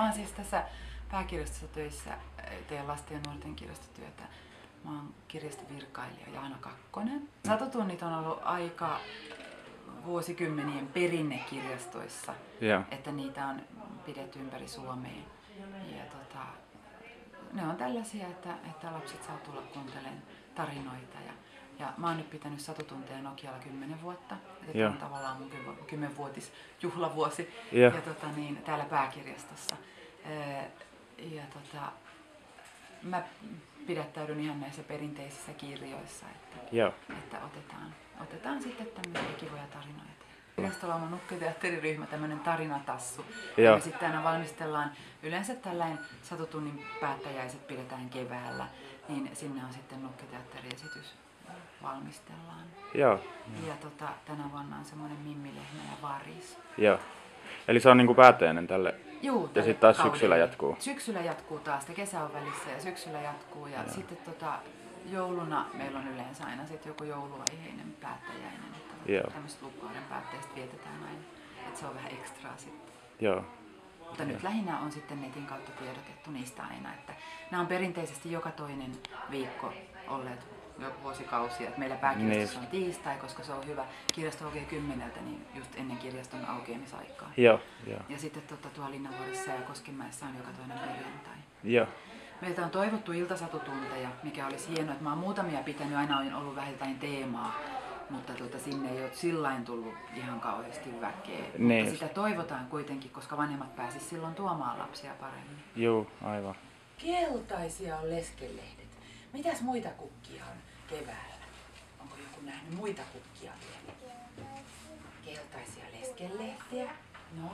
Mä oon siis tässä pääkirjastossa töissä, teen lasten ja nuorten kirjastotyötä. Mä oon kirjastovirkailija Jaana Kakkonen. Satutunnit on ollut aika vuosikymmenien perinne kirjastoissa, että niitä on pidetty ympäri Suomea. Ja ne on tällaisia, että lapset saa tulla kuuntelemaan tarinoita. Ja mä oon nyt pitänyt satutunteja Nokialla 10 vuotta. Tämä on tavallaan mun 10-vuotisjuhlavuosi täällä pääkirjastossa. Mä pidättäydyn ihan näissä perinteisissä kirjoissa, että otetaan sitten tämmöisiä kivoja tarinoita. Kirjastolla on nukketeatteriryhmä, tämmöinen tarinatassu. Ja sitten aina valmistellaan, yleensä tällainen satutunnin päättäjäiset pidetään keväällä, niin sinne on sitten nukketeatteriesitys valmistellaan. Ja tänä vuonna on semmoinen Mimmi, Lehmä ja Varis. Eli se on niinku päättäjäinen tälle? Juu, ja sitten taas syksyllä jatkuu? Syksyllä jatkuu taas, kesä on välissä ja syksyllä jatkuu. Ja sitten jouluna meillä on yleensä aina sit joku jouluaiheinen päättäjäinen. Tämmöiset lukukauden päättäjistä vietetään aina, että se on vähän ekstraa sitten. Mutta nyt lähinnä on sitten netin kautta tiedotettu niistä aina, että nämä on perinteisesti joka toinen viikko olleet jo vuosikausia. Että meillä pääkirjastossa on tiistai, koska se on hyvä. Kirjasto aukeaa 10, niin just ennen kirjaston aukeamisaikaa. Ja sitten tuolla Linnanvuoressa ja Koskenmäessä on joka toinen perjantai. Meiltä on toivottu iltasatutunteja, mikä olisi hienoa. Mä oon muutamia pitänyt, aina on ollut vähän jotain teemaa. Mutta sinne ei ole sillain tullut ihan kauheasti väkeä. Mutta sitä toivotaan kuitenkin, koska vanhemmat pääsisivät silloin tuomaan lapsia paremmin. Joo, aivan. Keltaisia on leskelehdet. Mitäs muita kukkia on keväällä? Onko joku nähnyt muita kukkia vielä? Keltaisia leskelehtiä. No.